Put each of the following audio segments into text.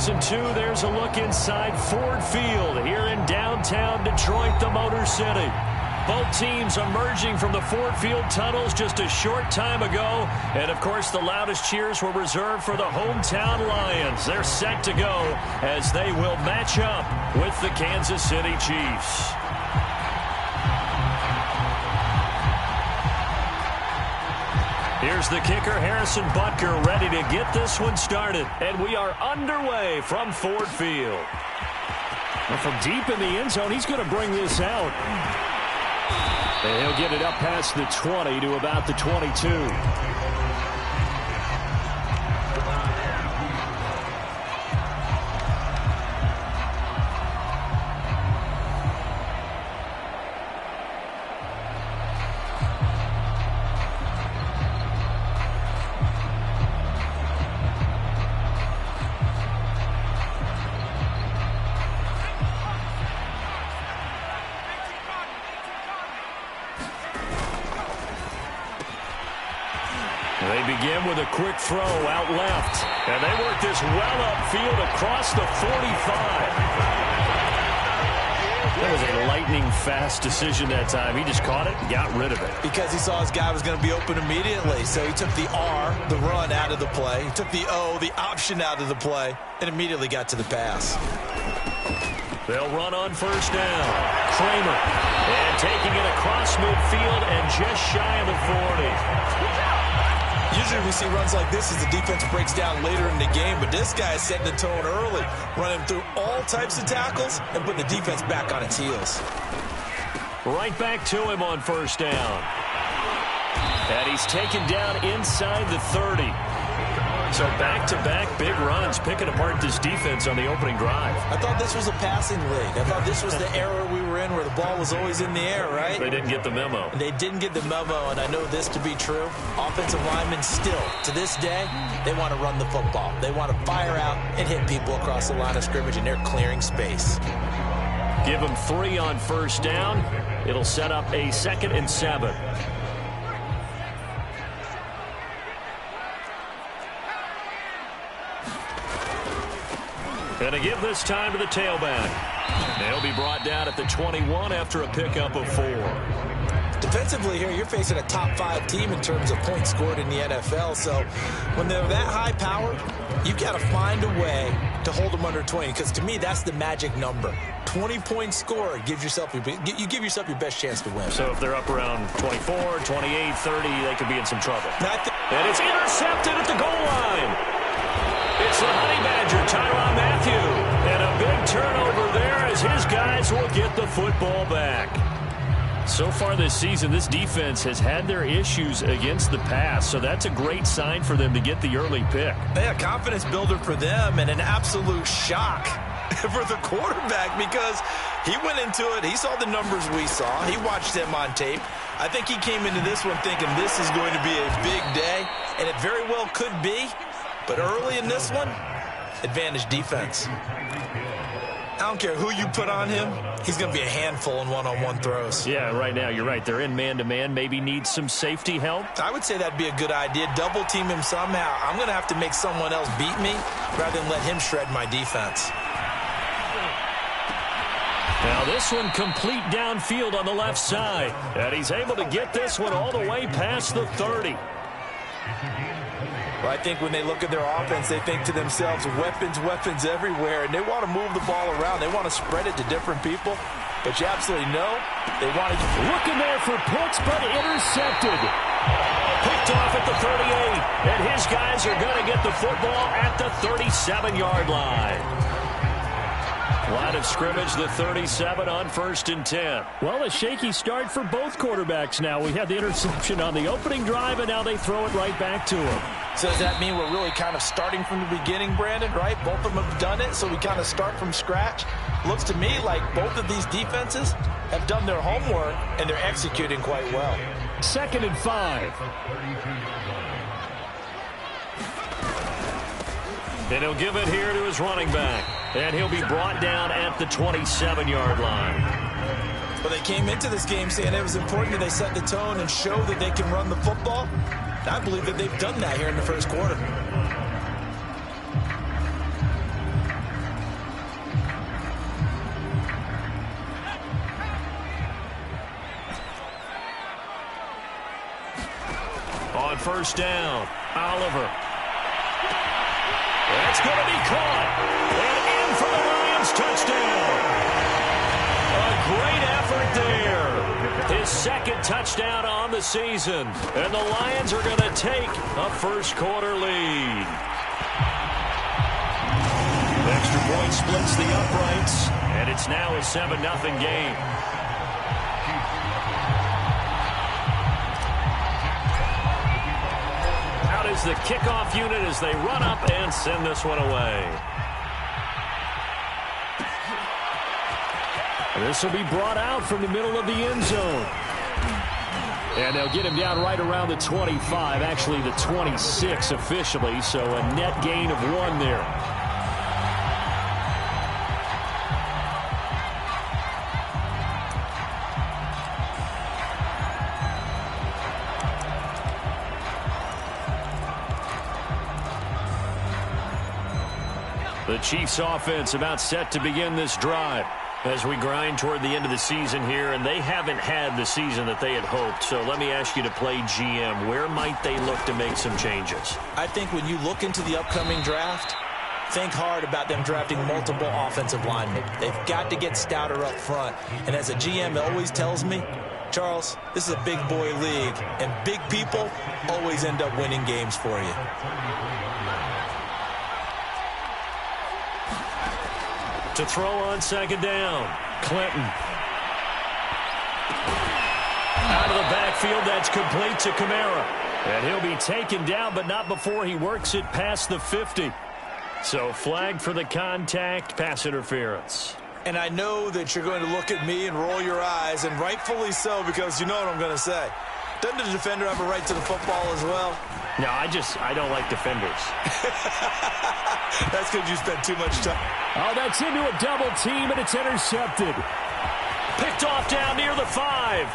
and 2. There's a look inside Ford Field here in downtown Detroit, the Motor City. Both teams emerging from the Ford Field tunnels just a short time ago. And, of course, the loudest cheers were reserved for the hometown Lions. They're set to go as they will match up with the Kansas City Chiefs. Here's the kicker, Harrison Butker, ready to get this one started. And we are underway from Ford Field. And from deep in the end zone, he's going to bring this out. And he'll get it up past the 20 to about the 22. They begin with a quick throw out left. And they work this well upfield across the 45. That was a lightning-fast decision that time. He just caught it and got rid of it. Because he saw his guy was going to be open immediately. So he took the R, the run, out of the play. He took the O, the option, out of the play, and immediately got to the pass. They'll run on first down. Kramer. And taking it across midfield and just shy of the 40. Usually we see runs like this as the defense breaks down later in the game, but this guy is setting the tone early, running through all types of tackles and putting the defense back on its heels. Right back to him on first down. And he's taken down inside the 30. So back-to-back big runs, picking apart this defense on the opening drive. I thought this was a passing league. I thought this was the era we were in where the ball was always in the air, right? They didn't get the memo. They didn't get the memo, and I know this to be true. Offensive linemen still, to this day, they want to run the football. They want to fire out and hit people across the line of scrimmage, and they're clearing space. Give them 3 on first down. It'll set up a 2nd and 7. And to give this time to the tailback. They'll be brought down at the 21 after a pickup of 4. Defensively here, you're facing a top 5 team in terms of points scored in the NFL. So when they're that high powered, you've got to find a way to hold them under 20. Because to me, that's the magic number. 20 points scored gives yourself you give yourself your best chance to win. So if they're up around 24, 28, 30, they could be in some trouble. And it's intercepted at the goal line. It's the Honey Badger, Tyrann Mathieu. And a big turnover there as his guys will get the football back. So far this season, this defense has had their issues against the pass, so that's a great sign for them to get the early pick. Yeah, confidence builder for them and an absolute shock for the quarterback because he went into it. He saw the numbers we saw. He watched them on tape. I think he came into this one thinking this is going to be a big day, and it very well could be. But early in this one, advantage defense. I don't care who you put on him. He's going to be a handful in one-on-one throws. Yeah, right now, you're right. They're in man-to-man. Maybe need some safety help. I would say that'd be a good idea. Double team him somehow. I'm going to have to make someone else beat me rather than let him shred my defense. Now this one complete downfield on the left side. And he's able to get this one all the way past the 30. Well, I think when they look at their offense, they think to themselves, weapons, weapons everywhere, and they want to move the ball around. They want to spread it to different people, but you absolutely know they want to. Looking there for Pitts, but intercepted. Picked off at the 38, and his guys are going to get the football at the 37-yard line. Line of scrimmage, the 37 on 1st and 10. Well, a shaky start for both quarterbacks now. We had the interception on the opening drive, and now they throw it right back to him. So does that mean we're really kind of starting from the beginning, Brandon, right? Both of them have done it, so we kind of start from scratch. Looks to me like both of these defenses have done their homework, and they're executing quite well. 2nd and 5. And he'll give it here to his running back. And he'll be brought down at the 27-yard line. Well, they came into this game saying it was important that they set the tone and show that they can run the football. I believe that they've done that here in the first quarter. first down. Oliver. That's going to be caught. And in for the Lions touchdown. A great effort there. His second touchdown on the season. And the Lions are going to take a first-quarter lead. Extra point splits the uprights. And it's now a 7-0 game. Is the kickoff unit as they run up and send this one away. This will be brought out from the middle of the end zone. And they'll get him down right around the 25, actually the 26 officially, so a net gain of 1 there. The Chiefs offense about set to begin this drive as we grind toward the end of the season here, and they haven't had the season that they had hoped. So let me ask you to play GM. Where might they look to make some changes? I think when you look into the upcoming draft, think hard about them drafting multiple offensive linemen. They've got to get stouter up front. And as a GM always tells me, Charles, this is a big boy league, and big people always end up winning games for you. To throw on second down, Clinton. Out of the backfield, that's complete to Kamara. And he'll be taken down, but not before he works it past the 50. So flag for the contact, pass interference. And I know that you're going to look at me and roll your eyes, and rightfully so, because you know what I'm going to say. Doesn't the defender have a right to the football as well? No, I don't like defenders. That's because you spent too much time. Oh, that's into a double team, and it's intercepted. Picked off down near the 5.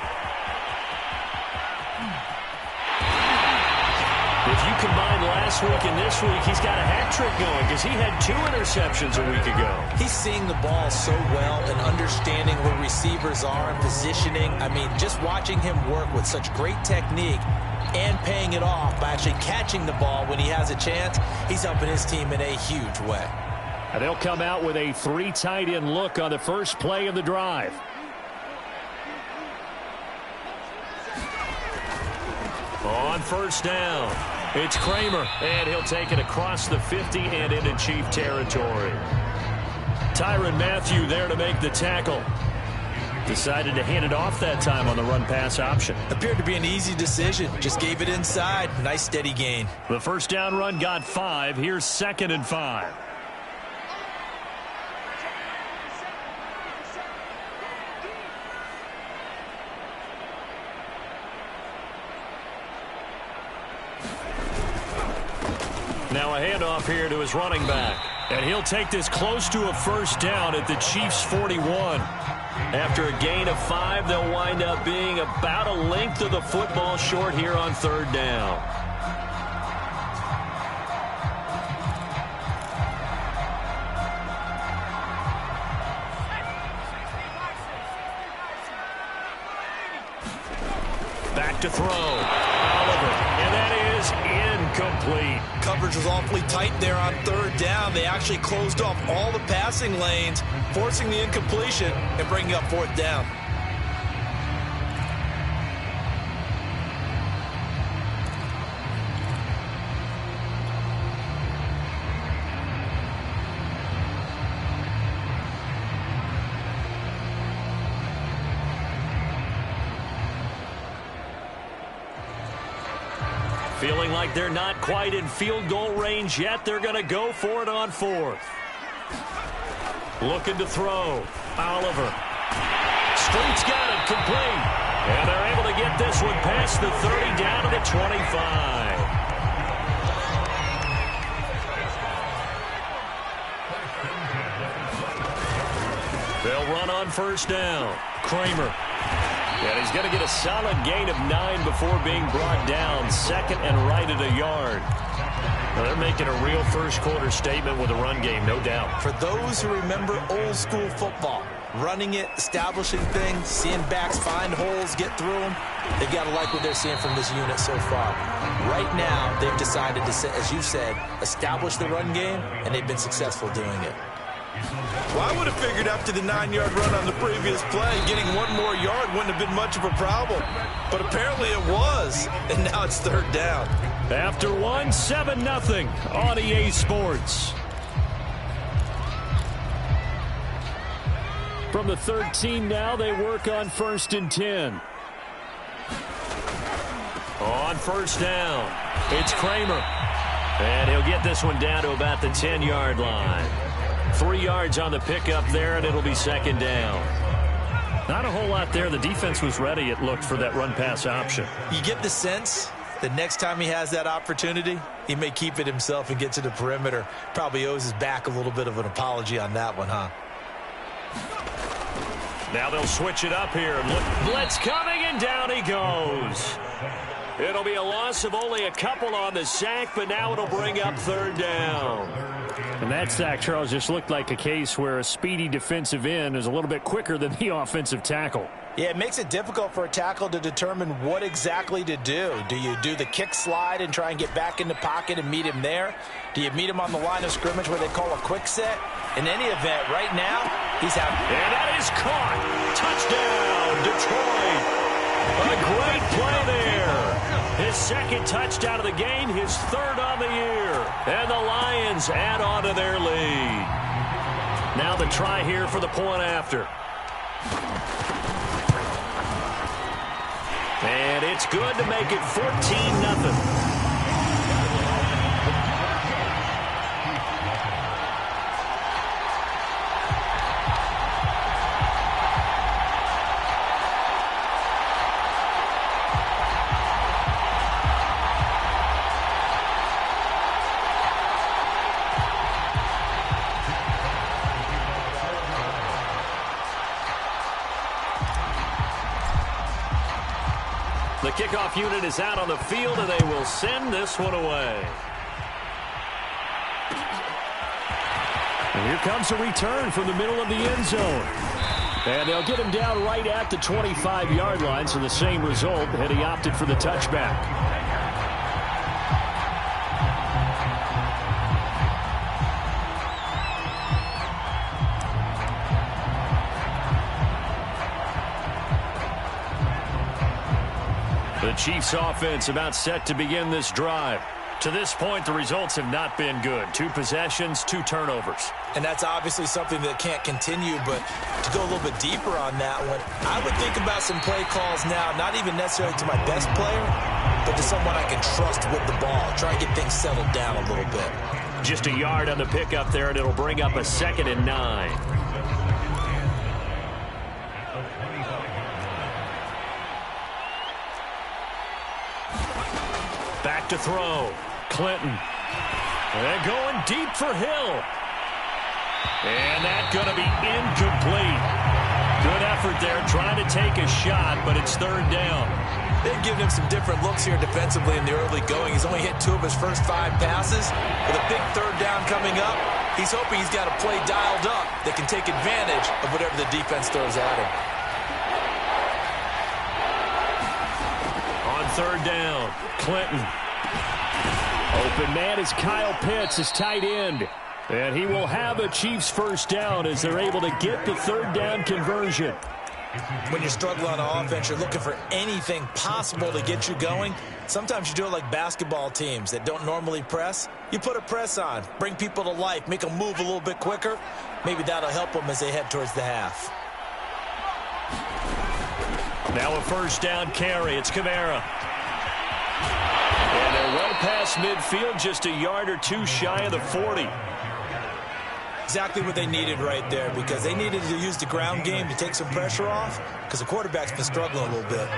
If you combine last week and this week, he's got a hat trick going because he had 2 interceptions a week ago. He's seeing the ball so well and understanding where receivers are and positioning. I mean, just watching him work with such great technique and paying it off by actually catching the ball when he has a chance, he's helping his team in a huge way. And they'll come out with a 3 tight end look on the first play of the drive. On first down, it's Kramer, and he'll take it across the 50 and into Chief territory. Tyrann Mathieu there to make the tackle. Decided to hand it off that time on the run-pass option. Appeared to be an easy decision. Just gave it inside. Nice steady gain. The first down run got 5. Here's 2nd and 5. Now a handoff here to his running back. And he'll take this close to a first down at the Chiefs' 41. After a gain of 5, they'll wind up being about a length of the football short here on 3rd down. Back to throw. Oliver. And that is incomplete. Coverage was awfully tight there on 3rd down. They actually closed off all the passing lanes, forcing the incompletion and bringing up 4th down. Feeling like they're not quite in field goal range yet. They're going to go for it on 4th. Looking to throw. Oliver. Street's got it complete. And they're able to get this one past the 30 down to the 25. They'll run on first down. Kramer. And he's going to get a solid gain of 9 before being brought down. 2nd and right at a yard. Well, they're making a real first-quarter statement with a run game, no doubt. For those who remember old-school football, running it, establishing things, seeing backs find holes, get through them, they've got to like what they're seeing from this unit so far. Right now, they've decided to, as you said, establish the run game, and they've been successful doing it. Well, I would have figured after the 9-yard run on the previous play, getting one more yard wouldn't have been much of a problem. But apparently it was, and now it's third down. After 7-0 on EA Sports. From the 13 now, they work on 1st and 10. On first down, it's Kramer. And he'll get this one down to about the 10-yard line. 3 yards on the pickup there, and it'll be second down. Not a whole lot there. The defense was ready, it looked, for that run-pass option. You get the sense that next time he has that opportunity, he may keep it himself and get to the perimeter. Probably owes his back a little bit of an apology on that one, huh? Now they'll switch it up here. Look, blitz coming, and down he goes. It'll be a loss of only a couple on the sack, but now it'll bring up third down. And that sack, Charles, just looked like a case where a speedy defensive end is a little bit quicker than the offensive tackle. Yeah, it makes it difficult for a tackle to determine what exactly to do. Do you do the kick slide and try and get back in the pocket and meet him there? Do you meet him on the line of scrimmage where they call a quick set? In any event, right now, he's out. And that is caught. Touchdown, Detroit. A great play there. His second touchdown of the game, his third on the year. And the Lions add on to their lead. Now the try here for the point after. And it's good to make it 14-0. The kickoff unit is out on the field, and they will send this one away. And here comes a return from the middle of the end zone. And they'll get him down right at the 25-yard line, so the same result, and he opted for the touchback. The Chiefs offense about set to begin this drive. To this point, the results have not been good. 2 possessions, 2 turnovers. And that's obviously something that can't continue, but to go a little bit deeper on that one, I would think about some play calls now, not even necessarily to my best player, but to someone I can trust with the ball. Try and get things settled down a little bit. Just a yard on the pickup there, and it'll bring up a 2nd and 9. Back to throw. Clinton. And going deep for Hill. And that's going to be incomplete. Good effort there trying to take a shot, but it's third down. They've given him some different looks here defensively in the early going. He's only hit 2 of his first 5 passes. With a big third down coming up, he's hoping he's got a play dialed up that can take advantage of whatever the defense throws at him. On third down, Clinton. Open man is Kyle Pitts, his tight end. And he will have a Chiefs first down as they're able to get the third down conversion. When you're struggling on offense, you're looking for anything possible to get you going. Sometimes you do it like basketball teams that don't normally press. You put a press on, bring people to life, make them move a little bit quicker. Maybe that'll help them as they head towards the half. Now a first down carry. It's Kamara. And they're well past midfield, just a yard or 2 shy of the 40. Exactly what they needed right there, because they needed to use the ground game to take some pressure off, because the quarterback's been struggling a little bit.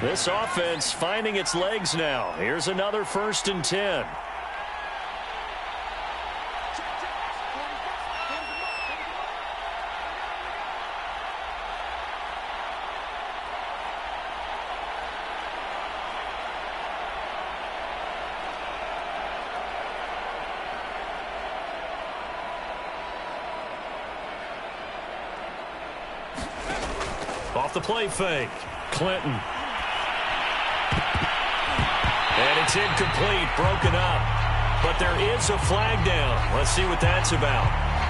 This offense finding its legs now. Here's another 1st and 10. Off the play fake. Clinton. And it's incomplete, broken up. But there is a flag down. Let's see what that's about.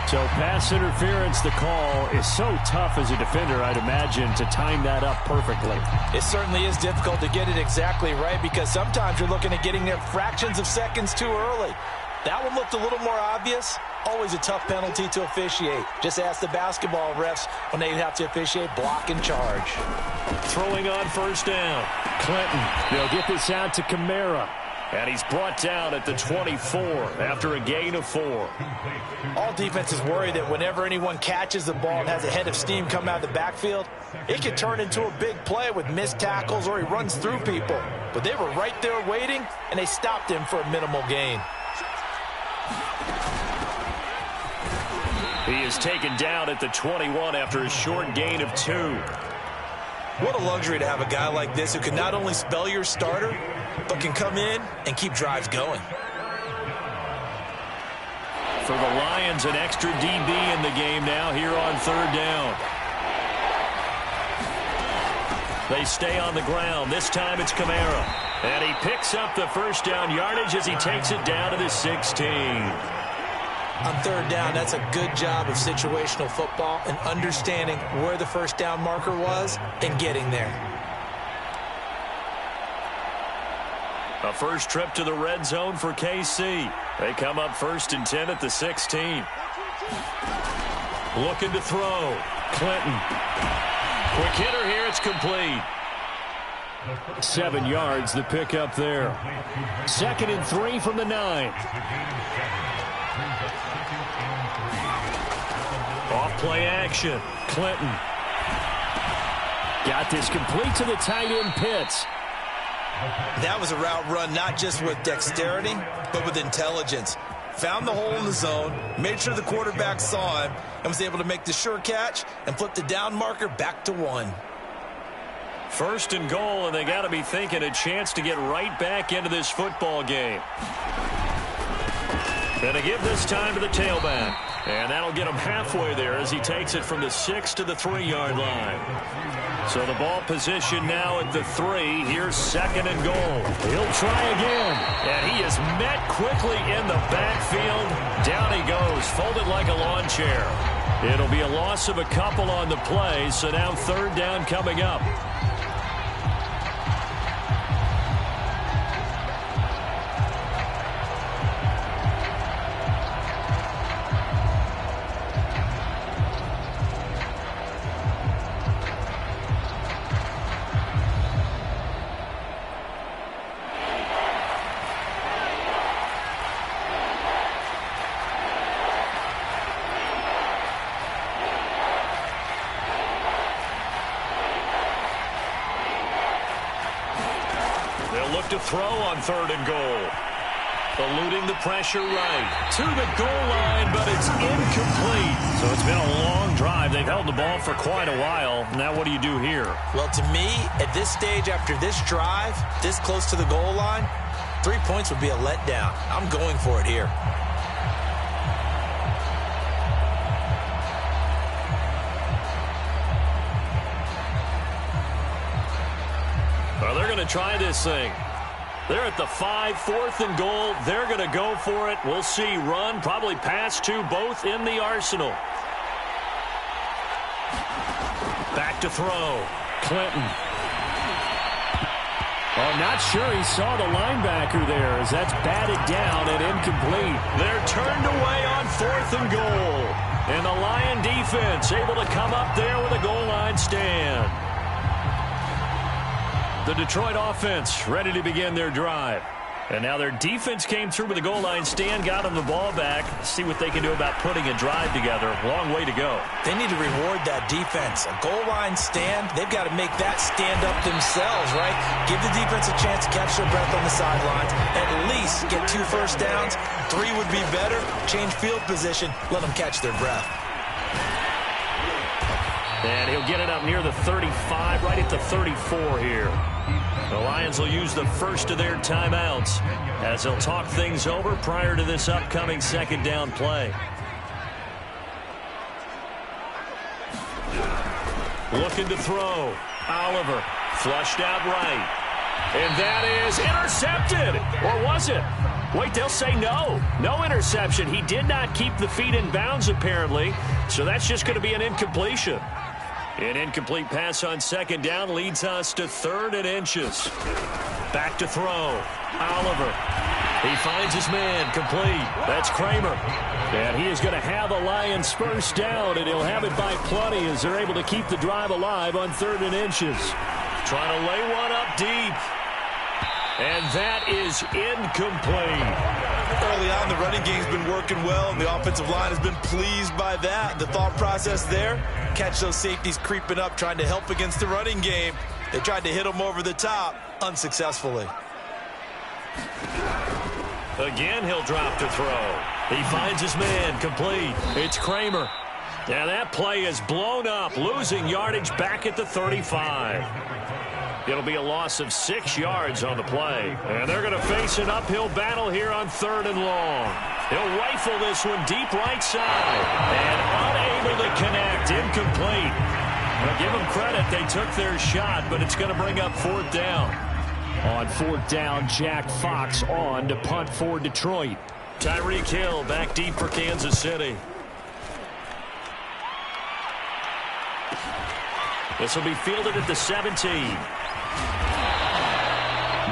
So pass interference, the call is so tough as a defender, I'd imagine, to time that up perfectly. It certainly is difficult to get it exactly right because sometimes you're looking at getting there fractions of seconds too early. That one looked a little more obvious. Always a tough penalty to officiate. Just ask the basketball refs when they have to officiate block and charge. Throwing on first down. Clinton. They'll get this out to Kamara. And he's brought down at the 24 after a gain of 4. All defenses worry that whenever anyone catches the ball and has a head of steam come out of the backfield, it could turn into a big play with missed tackles or he runs through people. But they were right there waiting, and they stopped him for a minimal gain. He is taken down at the 21 after a short gain of 2. What a luxury to have a guy like this who can not only spell your starter, but can come in and keep drives going. For the Lions, an extra DB in the game now here on third down. They stay on the ground. This time it's Kamara. And he picks up the first down yardage as he takes it down to the 16. On third down, that's a good job of situational football and understanding where the first down marker was and getting there. A first trip to the red zone for KC. They come up 1st and 10 at the 16. Looking to throw. Clinton. Quick hitter here. It's complete. 7 yards, the pickup there. 2nd and 3 from the 9. Off play action. Clinton. Got this complete to the tight end Pitts. That was a route run not just with dexterity, but with intelligence. Found the hole in the zone, made sure the quarterback saw him, and was able to make the sure catch and flip the down marker back to 1. 1st and goal, and they got to be thinking a chance to get right back into this football game. Gonna give this time to the tailback. And that'll get him halfway there as he takes it from the 6 to the 3-yard line. So the ball position now at the 3. Here's 2nd and goal. He'll try again. And he is met quickly in the backfield. Down he goes, folded like a lawn chair. It'll be a loss of a couple on the play, so now 3rd down coming up. To throw on 3rd and goal. Eluding the pressure right. To the goal line, but it's incomplete. So it's been a long drive. They've held the ball for quite a while. Now what do you do here? Well, to me, at this stage after this drive, this close to the goal line, 3 points would be a letdown. I'm going for it here. Well, they're going to try this thing. They're at the 5, 4th and goal. They're going to go for it. We'll see. Run, probably pass to both in the arsenal. Back to throw. Clinton. Oh, not sure he saw the linebacker there as that's batted down and incomplete. They're turned away on 4th and goal. And the Lion defense able to come up there with a goal line stand. The Detroit offense ready to begin their drive. And now their defense came through with a goal line stand, got them the ball back. See what they can do about putting a drive together. Long way to go. They need to reward that defense. A goal line stand, they've got to make that stand up themselves, right? Give the defense a chance to catch their breath on the sidelines. At least get 2 first downs. 3 would be better. Change field position. Let them catch their breath. And he'll get it up near the 35, right at the 34 here. The Lions will use the first of their timeouts as they'll talk things over prior to this upcoming 2nd down play. Looking to throw. Oliver flushed out right. And that is intercepted. Or was it? Wait, they'll say no. No interception. He did not keep the feet in bounds, apparently. So that's just going to be an incompletion. An incomplete pass on second down leads us to 3rd and inches. Back to throw. Oliver. He finds his man. Complete. That's Kramer. And he is going to have the Lions first down, and he'll have it by plenty as they're able to keep the drive alive on 3rd and inches. Trying to lay one up deep. And that is incomplete. Early on, the running game's been working well, and the offensive line has been pleased by that. The thought process there, catch those safeties creeping up, trying to help against the running game. They tried to hit them over the top, unsuccessfully. Again, he'll drop to throw. He finds his man. Complete. It's Kramer. And that play is blown up, losing yardage back at the 35. It'll be a loss of 6 yards on the play. And they're going to face an uphill battle here on 3rd and long. He'll rifle this one deep right side. And unable to connect. Incomplete. Now give them credit. They took their shot, but it's going to bring up 4th down. On 4th down, Jack Fox on to punt for Detroit. Tyreek Hill back deep for Kansas City. This will be fielded at the 17.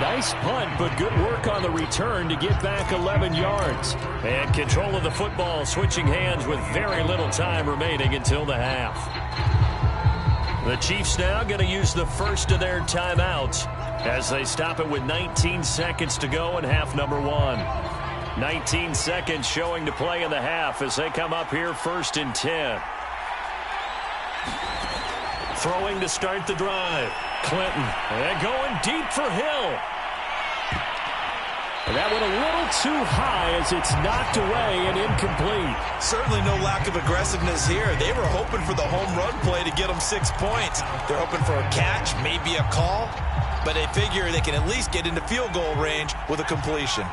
Nice punt, but good work on the return to get back 11 yards. And control of the football, switching hands with very little time remaining until the half. The Chiefs now going to use the first of their timeouts as they stop it with 19 seconds to go in half number 1. 19 seconds showing to play in the half as they come up here 1st and 10. Throwing to start the drive. Clinton. And going deep for Hill. And that went a little too high as it's knocked away and incomplete. Certainly no lack of aggressiveness here. They were hoping for the home run play to get them 6 points. They're hoping for a catch, maybe a call. But they figure they can at least get into field goal range with a completion.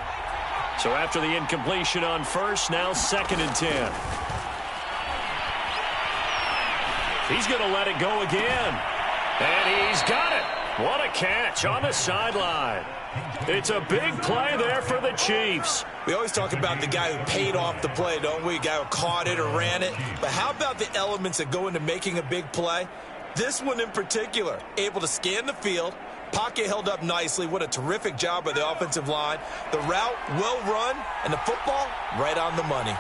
So after the incompletion on first, now 2nd and 10. He's going to let it go again. And he's got it. What a catch on the sideline. It's a big play there for the Chiefs. We always talk about the guy who paid off the play, don't we? The guy who caught it or ran it. But how about the elements that go into making a big play? This one in particular, able to scan the field. Pocket held up nicely. What a terrific job by the offensive line. The route well run, and the football right on the money.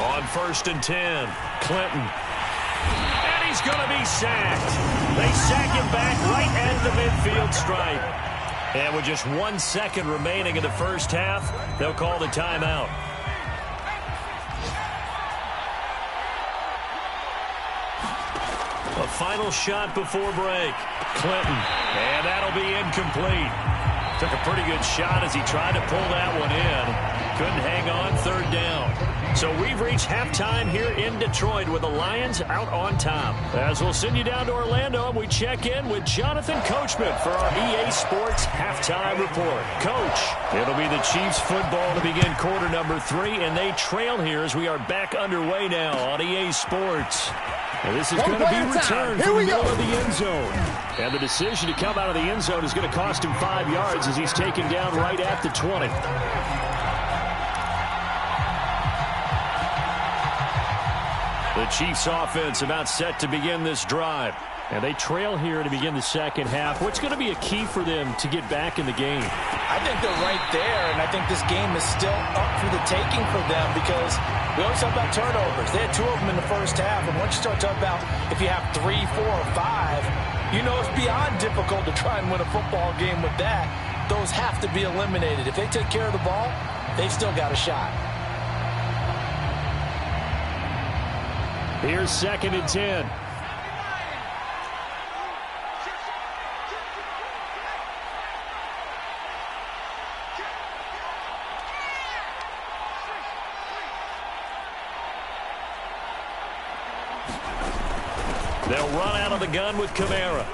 On 1st and 10, Clinton. And he's going to be sacked. They sack him back right at the midfield stripe. And with just 1 second remaining in the first half, they'll call the timeout. A final shot before break. Clinton. And that'll be incomplete. Took a pretty good shot as he tried to pull that one in. Couldn't hang on 3rd down. So we've reached halftime here in Detroit with the Lions out on top. As we'll send you down to Orlando, and we check in with Jonathan Coachman for our EA Sports Halftime Report. Coach, it'll be the Chiefs football to begin quarter number 3, and they trail here as we are back underway now on EA Sports. And this is going to be returned from the middle of the end zone. And the decision to come out of the end zone is going to cost him 5 yards as he's taken down right at the 20. The Chiefs offense about set to begin this drive. And they trail here to begin the second half. What's going to be a key for them to get back in the game? I think they're right there, and I think this game is still up for the taking for them because we always talk about turnovers. They had 2 of them in the first half, and once you start talking about if you have 3, 4, or 5, you know it's beyond difficult to try and win a football game with that. Those have to be eliminated. If they take care of the ball, they've still got a shot. Here's 2nd and 10. They'll run out of the gun with Kamara.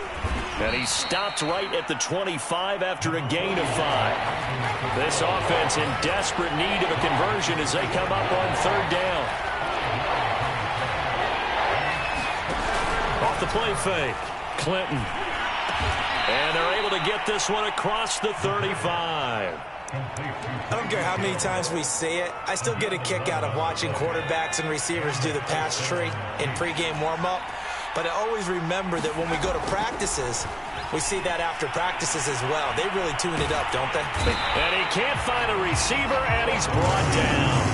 And he stopped right at the 25 after a gain of 5. This offense in desperate need of a conversion as they come up on third down. Off the play fake. Clinton. And they're able to get this one across the 35. I don't care how many times we say it, I still get a kick out of watching quarterbacks and receivers do the pass tree in pregame warm-up. But I always remember that when we go to practices, we see that after practices as well. They really tune it up, don't they? And he can't find a receiver, and he's brought down.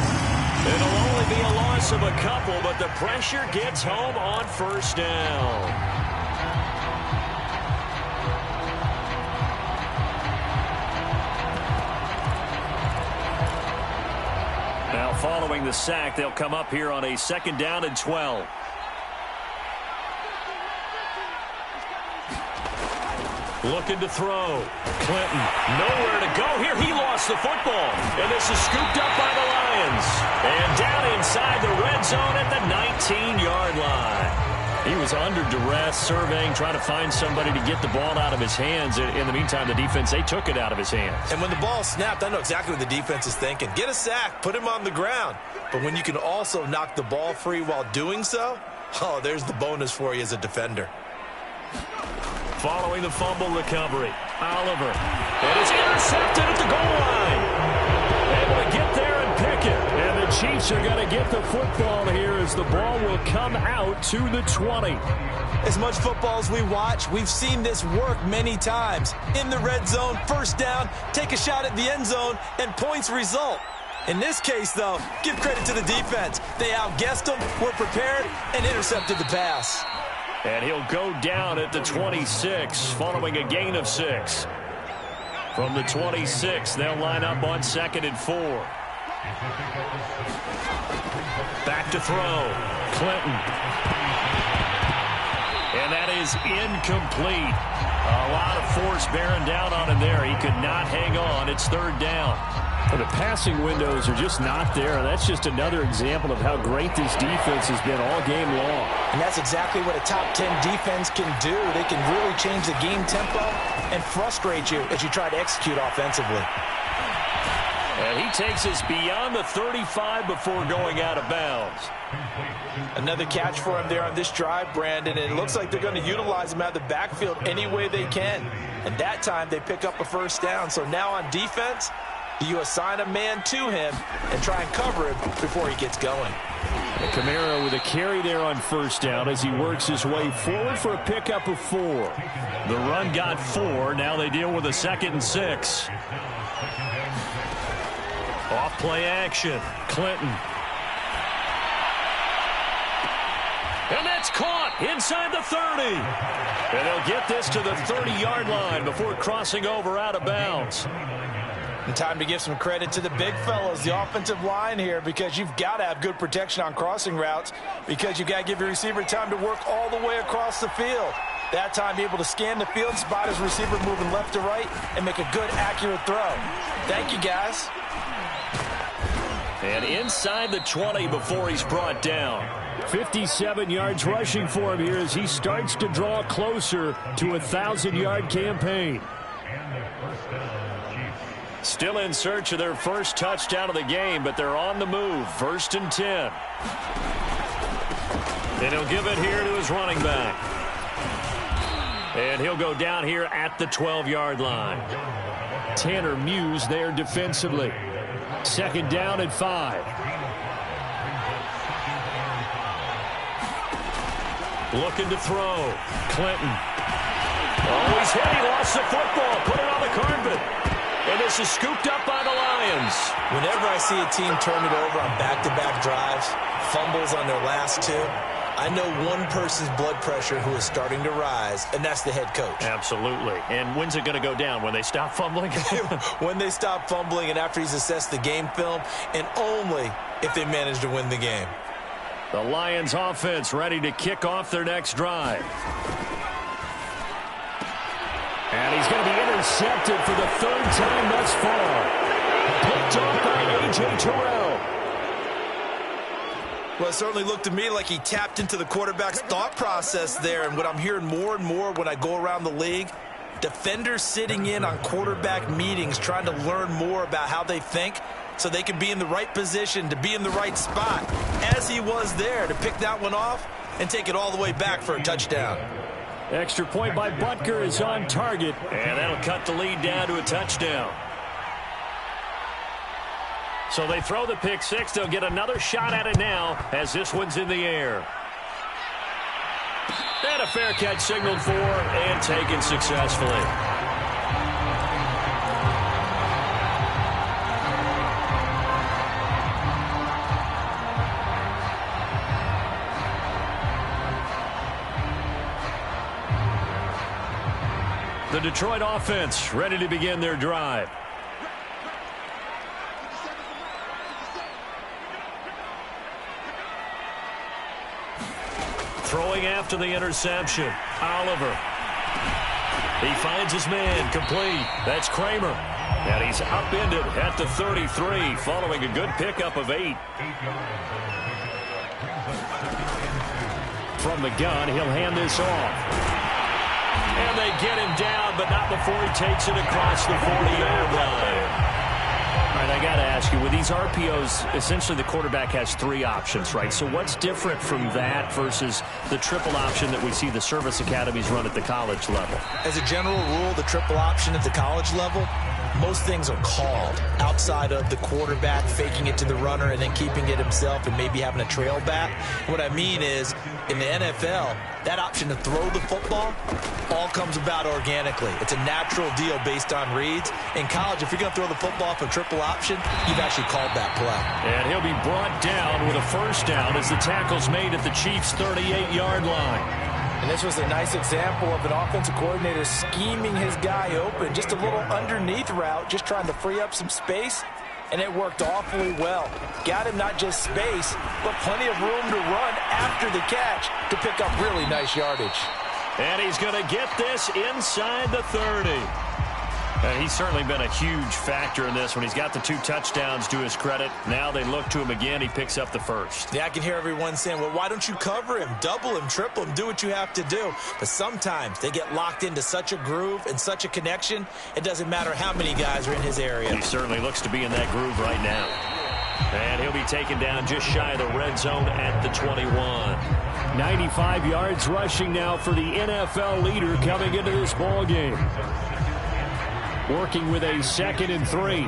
It'll only be a loss of a couple, but the pressure gets home on first down. Now, following the sack, they'll come up here on a 2nd down and 12. Looking to throw. Clinton, nowhere to go here. He lost the football. And this is scooped up by the Lions. And down inside the red zone at the 19-yard line. He was under duress, surveying, trying to find somebody to get the ball out of his hands. In the meantime, the defense, they took it out of his hands. And when the ball snapped, I know exactly what the defense is thinking. Get a sack, put him on the ground. But when you can also knock the ball free while doing so, oh, there's the bonus for you as a defender. Following the fumble recovery, Oliver. It is intercepted at the goal line. Able to get there and pick it. And the Chiefs are going to get the football here as the ball will come out to the 20. As much football as we watch, we've seen this work many times. In the red zone, first down, take a shot at the end zone, and points result. In this case, though, give credit to the defense. They outguessed them, were prepared, and intercepted the pass. And he'll go down at the 26 following a gain of 6. From the 26, they'll line up on 2nd and 4. Back to throw. Clinton. And that is incomplete. A lot of force bearing down on him there. He could not hang on. It's 3rd down. Well, the passing windows are just not there. That's just another example of how great this defense has been all game long. And that's exactly what a top 10 defense can do. They can really change the game tempo and frustrate you as you try to execute offensively. And he takes us beyond the 35 before going out of bounds. Another catch for him there on this drive, Brandon. And it looks like they're going to utilize him out of the backfield any way they can. And that time they pick up a first down. So now on defense, you assign a man to him and try and cover him before he gets going. And Kamara with a carry there on first down as he works his way forward for a pickup of 4. The run got 4. Now they deal with a 2nd and 6. Off play action. Clinton. And that's caught inside the 30. And they'll get this to the 30-yard line before crossing over out of bounds. And time to give some credit to the big fellas, the offensive line here, because you've got to have good protection on crossing routes because you've got to give your receiver time to work all the way across the field. That time, be able to scan the field, spot his receiver moving left to right, and make a good, accurate throw. Thank you, guys. And inside the 20 before he's brought down. 57 yards rushing for him here as he starts to draw closer to a 1,000-yard campaign. Still in search of their first touchdown of the game, but they're on the move. 1st and 10. And he'll give it here to his running back. And he'll go down here at the 12-yard line. Tanner Muse there defensively. 2nd down and 5. Looking to throw. Clinton. Oh, he's hit. He lost the football. Put it on the carpet. And this is scooped up by the Lions. Whenever I see a team turn it over on back-to-back drives, fumbles on their last 2, I know one person's blood pressure who is starting to rise, and that's the head coach. Absolutely. And when's it going to go down? When they stop fumbling? When they stop fumbling and after he's assessed the game film, and only if they manage to win the game. The Lions offense ready to kick off their next drive. And he's going to be intercepted for the 3rd time thus far. Picked off by A.J. Terrell. Well, it certainly looked to me like he tapped into the quarterback's thought process there. And what I'm hearing more and more when I go around the league Defenders sitting in on quarterback meetings trying to learn more about how they think so they can be in the right position to be in the right spot, as he was there to pick that one off and take it all the way back for a touchdown. Extra point by Butker is on target, and that'll cut the lead down to a touchdown. So they throw the pick six. They'll get another shot at it now as this one's in the air. And a fair catch signaled for and taken successfully. The Detroit offense ready to begin their drive. Throwing after the interception. Oliver. He finds his man complete. That's Kramer. And he's upended at the 33 following a good pickup of 8. From the gun, he'll hand this off. And they get him down, but not before he takes it across the 40-yard line. All right, I got to ask you, with these RPOs, essentially the quarterback has 3 options, right? So what's different from that versus the triple option that we see the service academies run at the college level? As a general rule, the triple option at the college level, most things are called outside of the quarterback faking it to the runner and then keeping it himself and maybe having a trail back. What I mean is, in the NFL, that option to throw the football all comes about organically. It's a natural deal based on reads. In college, if you're going to throw the football for triple option, you've actually called that play. And he'll be brought down with a first down as the tackle's made at the Chiefs' 38-yard line. And this was a nice example of an offensive coordinator scheming his guy open. Just a little underneath route, just trying to free up some space, and it worked awfully well. Got him not just space, but plenty of room to run after the catch to pick up really nice yardage. And he's going to get this inside the 30. And he's certainly been a huge factor in this when he's got the 2 touchdowns to his credit. Now they look to him again. He picks up the first. Yeah, I can hear everyone saying, well, why don't you cover him, double him, triple him, do what you have to do. But sometimes they get locked into such a groove and such a connection, it doesn't matter how many guys are in his area. He certainly looks to be in that groove right now. And he'll be taken down just shy of the red zone at the 21. 95 yards rushing now for the NFL leader coming into this ball game. Working with a 2nd and 3.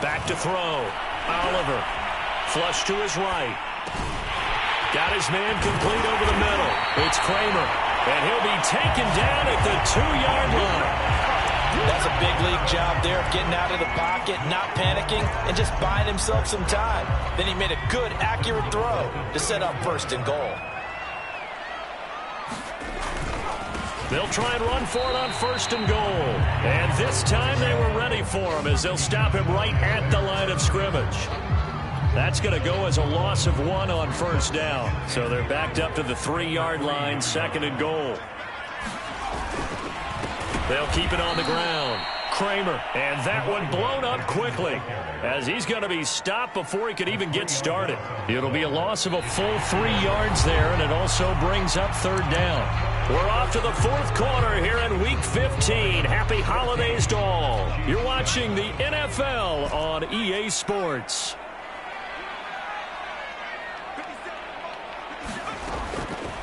Back to throw. Oliver. Flush to his right. Got his man complete over the middle. It's Kramer. And he'll be taken down at the 2-yard line. That's a big league job there of getting out of the pocket, not panicking, and just buying himself some time. Then he made a good, accurate throw to set up 1st and goal. They'll try and run for it on 1st and goal. And this time they were ready for him as they'll stop him right at the line of scrimmage. That's going to go as a loss of 1 on 1st down. So they're backed up to the 3-yard line, 2nd and goal. They'll keep it on the ground. Kramer, and that one blown up quickly as he's going to be stopped before he could even get started. It'll be a loss of a full 3 yards there, and it also brings up 3rd down. We're off to the 4th quarter here in Week 15. Happy holidays to all. You're watching the NFL on EA Sports.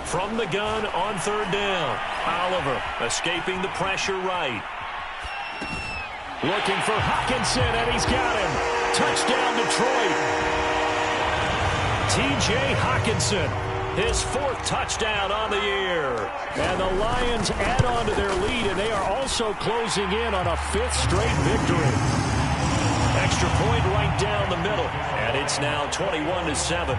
From the gun on 3rd down. Oliver escaping the pressure right. Looking for Hockenson, and he's got him. Touchdown, Detroit. T.J. Hockenson, his 4th touchdown on the year. And the Lions add on to their lead, and they are also closing in on a 5th straight victory. Extra point right down the middle, and it's now 21-7.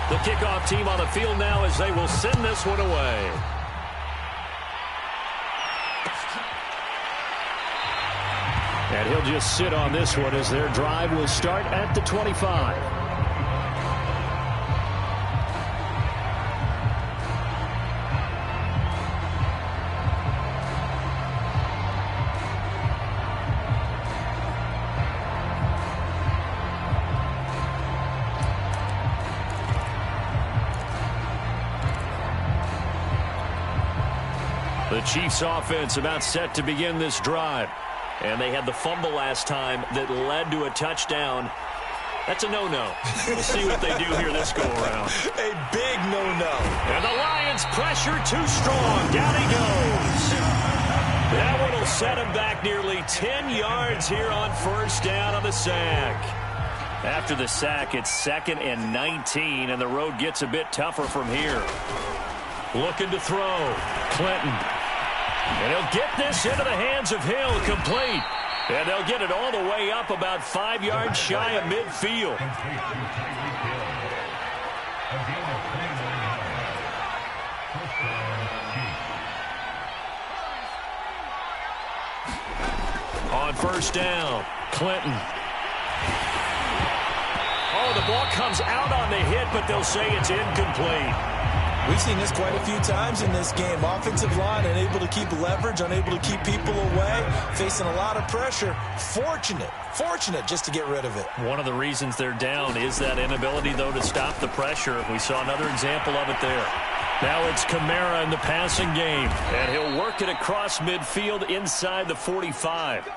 The kickoff team on the field now as they will send this one away. And he'll just sit on this one as their drive will start at the 25. The Chiefs offense about set to begin this drive. And they had the fumble last time that led to a touchdown. That's a no-no. We'll see what they do here this go-around. A big no-no. And the Lions pressure too strong. Down he goes. That one will set him back nearly 10 yards here on first down on the sack. After the sack, it's 2nd and 19, and the road gets a bit tougher from here. Looking to throw. Clinton. And he'll get this into the hands of Hill, complete. And they'll get it all the way up about 5 yards shy of midfield. On first down, Clinton. Oh, the ball comes out on the hit, but they'll say it's incomplete. We've seen this quite a few times in this game. Offensive line unable to keep leverage, unable to keep people away, facing a lot of pressure. Fortunate just to get rid of it. One of the reasons they're down is that inability, though, to stop the pressure. We saw another example of it there. Now it's Kamara in the passing game, and he'll work it across midfield inside the 45.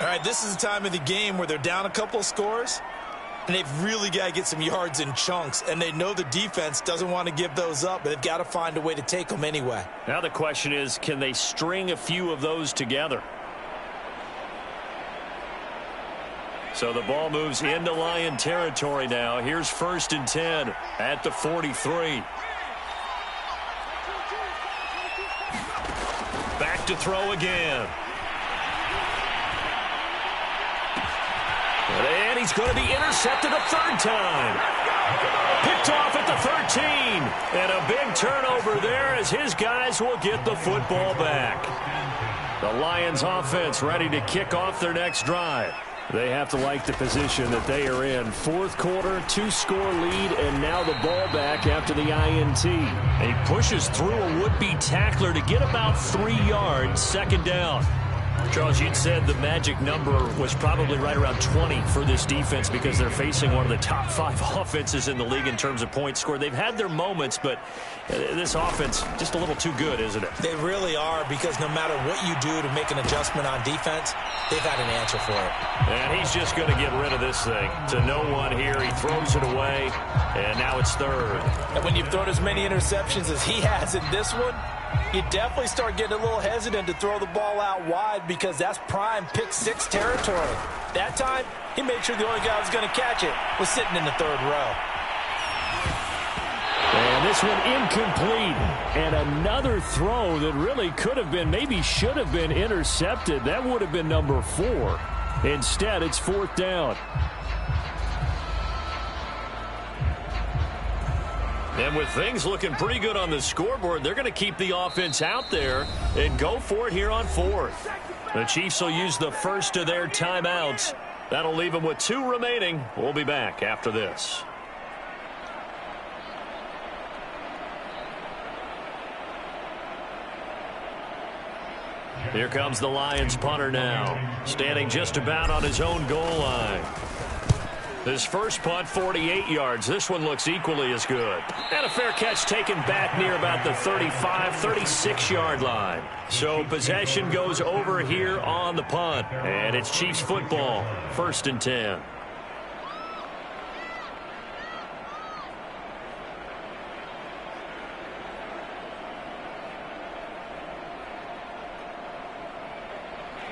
All right, this is the time of the game where they're down a couple of scores, and they've really got to get some yards in chunks, and they know the defense doesn't want to give those up, but they've got to find a way to take them anyway. Now the question is, can they string a few of those together? So the ball moves into Lion territory now. Here's 1st and 10 at the 43. Back to throw again. And he's going to be intercepted a 3rd time. Picked off at the 13. And a big turnover there as his guys will get the football back. The Lions offense ready to kick off their next drive. They have to like the position that they are in. 4th quarter, 2-score lead, and now the ball back after the INT. And he pushes through a would-be tackler to get about 3 yards, 2nd down. Charles, you'd said the magic number was probably right around 20 for this defense because they're facing one of the top 5 offenses in the league in terms of points scored. They've had their moments, but this offense just a little too good, isn't it? They really are, because no matter what you do to make an adjustment on defense, they've had an answer for it. And he's just going to get rid of this thing. To no one here, he throws it away, and now it's 3rd. And when you've thrown as many interceptions as he has in this one, you definitely start getting a little hesitant to throw the ball out wide, because that's prime pick 6 territory. That time, he made sure the only guy who was going to catch it was sitting in the 3rd row. And this one incomplete. And another throw that really could have been, maybe should have been intercepted. That would have been number 4. Instead, it's 4th down. And with things looking pretty good on the scoreboard, they're going to keep the offense out there and go for it here on 4th. The Chiefs will use the first of their timeouts. That'll leave them with 2 remaining. We'll be back after this. Here comes the Lions punter now, standing just about on his own goal line. His first punt, 48 yards. This one looks equally as good. And a fair catch taken back near about the 35, 36-yard line. So possession goes over here on the punt. And it's Chiefs football, 1st and 10.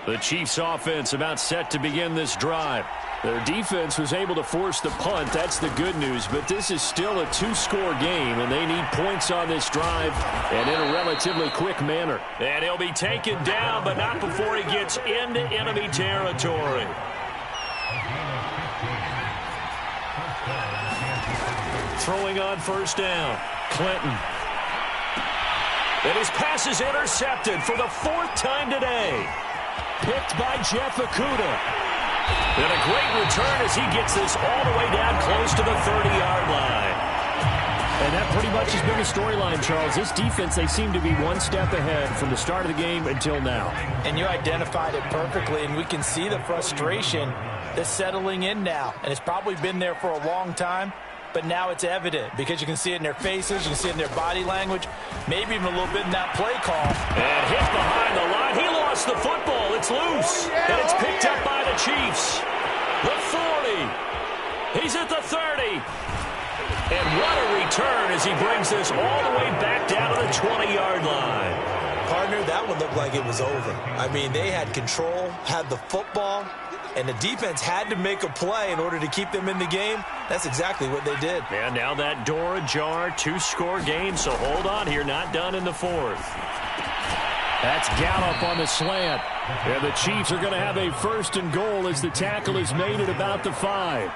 The Chiefs offense about set to begin this drive. Their defense was able to force the punt. That's the good news. But this is still a 2-score game, and they need points on this drive and in a relatively quick manner. And he'll be taken down, but not before he gets into enemy territory. Throwing on first down, Clinton. And his pass is intercepted for the 4th time today. Picked by Jeff Okudah. And a great return as he gets this all the way down close to the 30-yard line. And that pretty much has been the storyline, Charles. This defense, they seem to be one step ahead from the start of the game until now. And you identified it perfectly, and we can see the frustration that's settling in now. And it's probably been there for a long time, but now it's evident because you can see it in their faces, you can see it in their body language, maybe even a little bit in that play call. And hit behind the line. He lost the football. It's loose. And it's picked up by the Chiefs. The 40. He's at the 30. And what a return as he brings this all the way back down to the 20-yard line. Partner, that one looked like it was over. I mean, they had control, had the football, and the defense had to make a play in order to keep them in the game. That's exactly what they did. And now that door ajar, 2-score game, so hold on here, not done in the fourth. That's Gallup on the slant. And the Chiefs are going to have a 1st and goal as the tackle is made at about the 5.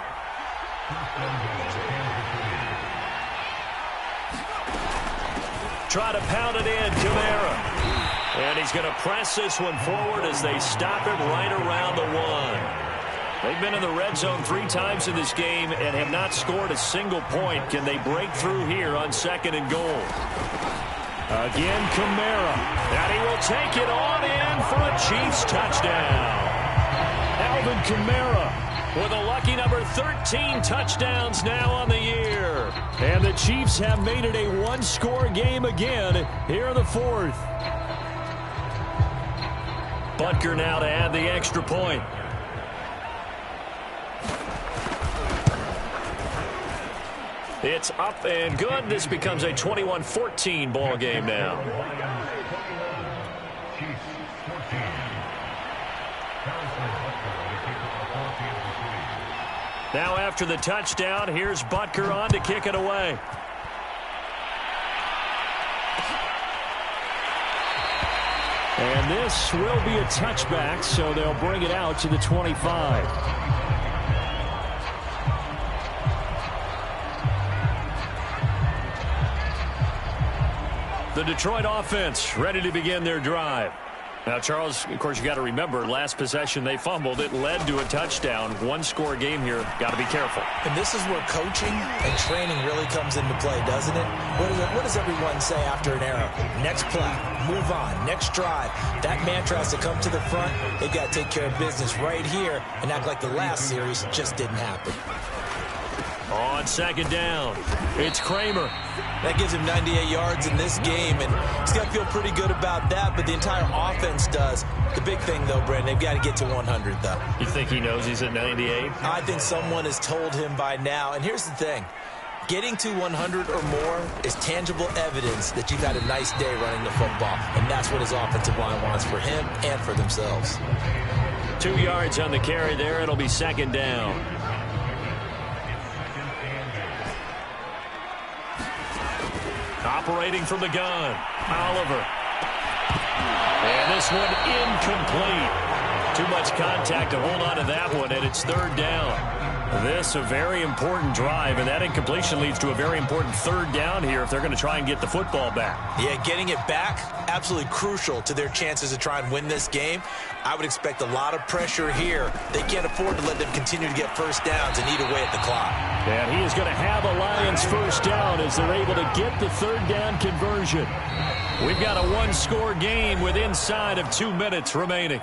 Try to pound it in, Kamara. And he's going to press this one forward as they stop it right around the 1. They've been in the red zone 3 times in this game and have not scored a single point. Can they break through here on 2nd and goal? Again, Kamara. And he will take it on in for a Chiefs touchdown. Alvin Kamara with a lucky number 13 touchdowns now on the year. And the Chiefs have made it a 1-score game again here in the 4th. Butker now to add the extra point. It's up and good. This becomes a 21-14 ball game now. Now after the touchdown, here's Butker on to kick it away. And this will be a touchback, so they'll bring it out to the 25. The Detroit offense ready to begin their drive. Now, Charles, of course, you got to remember, last possession they fumbled. It led to a touchdown. 1-score game here. Got to be careful. And this is where coaching and training really comes into play, doesn't it? What does everyone say after an error? Next play, move on, next drive. That mantra has to come to the front. They've got to take care of business right here and act like the last series just didn't happen. On 2nd down, it's Kramer. That gives him 98 yards in this game, and he's got to feel pretty good about that, but the entire offense does. The big thing, though, Brandon, they've got to get to 100, though. You think he knows he's at 98? I think someone has told him by now, and here's the thing. Getting to 100 or more is tangible evidence that you've had a nice day running the football, and that's what his offensive line wants for him and for themselves. 2 yards on the carry there. It'll be 2nd down. Operating from the gun, Oliver. And this one incomplete. Too much contact to hold on to that one, and it's 3rd down. This a very important drive, and that incompletion leads to a very important 3rd down here if they're going to try and get the football back. Yeah, getting it back, absolutely crucial to their chances to try and win this game. I would expect a lot of pressure here. They can't afford to let them continue to get first downs and eat away at the clock. And he is going to have a Lions first down as they're able to get the 3rd down conversion. We've got a 1-score game with inside of 2 minutes remaining.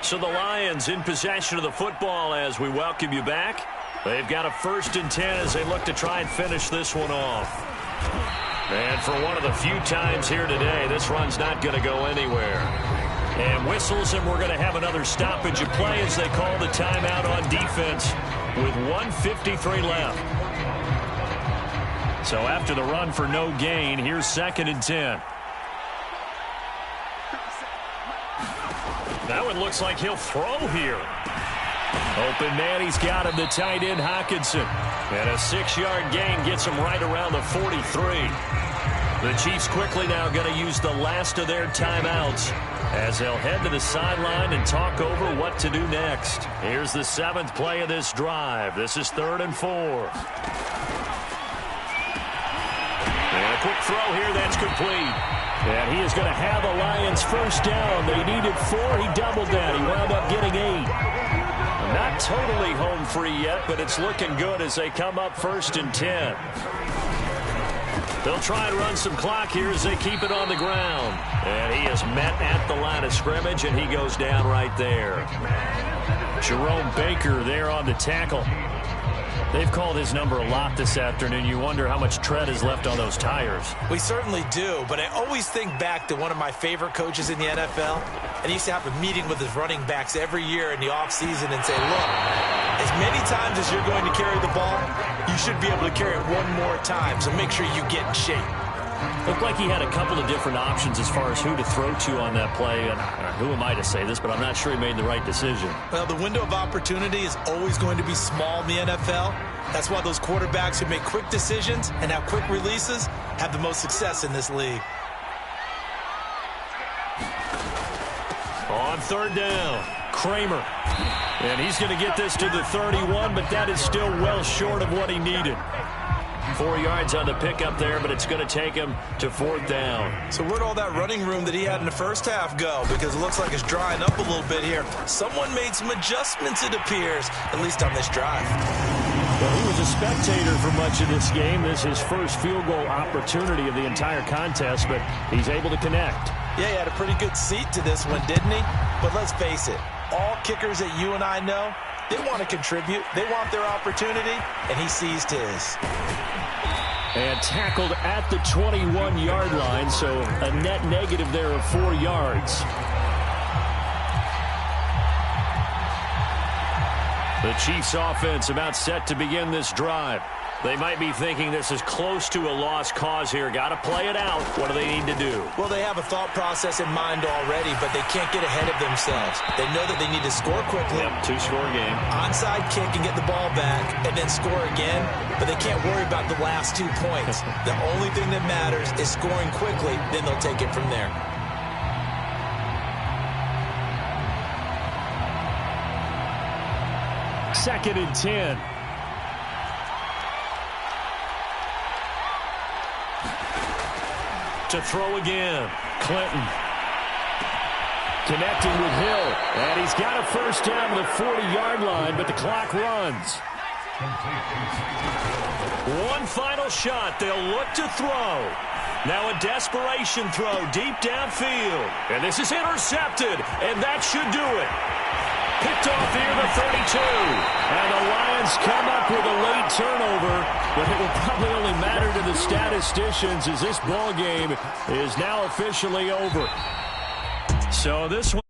So the Lions in possession of the football as we welcome you back. They've got a 1st and 10 as they look to try and finish this one off. And for one of the few times here today, this run's not going to go anywhere. And whistles, and we're going to have another stoppage of play as they call the timeout on defense with 1:53 left. So after the run for no gain, here's 2nd and 10. That one looks like he'll throw here. Open man, he's got him, the tight end Hockenson. And a 6-yard gain gets him right around the 43. The Chiefs quickly now going to use the last of their timeouts as they'll head to the sideline and talk over what to do next. Here's the 7th play of this drive. This is 3rd and 4. And a quick throw here, that's complete. And he is going to have the Lions first down. They needed 4. He doubled that. He wound up getting 8. Not totally home free yet, but it's looking good as they come up 1st and 10. They'll try and run some clock here as they keep it on the ground. And he is met at the line of scrimmage, and he goes down right there. Jerome Baker there on the tackle. They've called his number a lot this afternoon. You wonder how much tread is left on those tires. We certainly do, but I always think back to one of my favorite coaches in the NFL, and he used to have a meeting with his running backs every year in the offseason and say, look, as many times as you're going to carry the ball, you should be able to carry it one more time, so make sure you get in shape. Looked like he had a couple of different options as far as who to throw to on that play. And who am I to say this, but I'm not sure he made the right decision. Well, the window of opportunity is always going to be small in the NFL. That's why those quarterbacks who make quick decisions and have quick releases have the most success in this league. On 3rd down, Kramer. And he's going to get this to the 31, but that is still well short of what he needed. 4 yards on the pickup there, but it's going to take him to 4th down. So where'd all that running room that he had in the first half go? Because it looks like it's drying up a little bit here. Someone made some adjustments, it appears, at least on this drive. Well, he was a spectator for much of this game. This is his first field goal opportunity of the entire contest, but he's able to connect. Yeah, he had a pretty good seat to this one, didn't he? But let's face it, all kickers that you and I know, they want to contribute. They want their opportunity, and he seized his. And tackled at the 21-yard line, so a net negative there of 4 yards. The Chiefs offense about set to begin this drive. They might be thinking this is close to a lost cause here. Got to play it out. What do they need to do? Well, they have a thought process in mind already, but they can't get ahead of themselves. They know that they need to score quickly. Yep, 2-score game. Onside kick and get the ball back and then score again, but they can't worry about the last 2 points. The only thing that matters is scoring quickly, then they'll take it from there. Second and 10. To throw again. Clinton. Connecting with Hill. And he's got a first down to the 40-yard line, but the clock runs. One final shot. They'll look to throw. Now a desperation throw deep downfield. And this is intercepted, and that should do it. Picked off near the 32. And the Lions come up with a late turnover, but it will probably only matter to the statisticians as this ball game is now officially over. So this one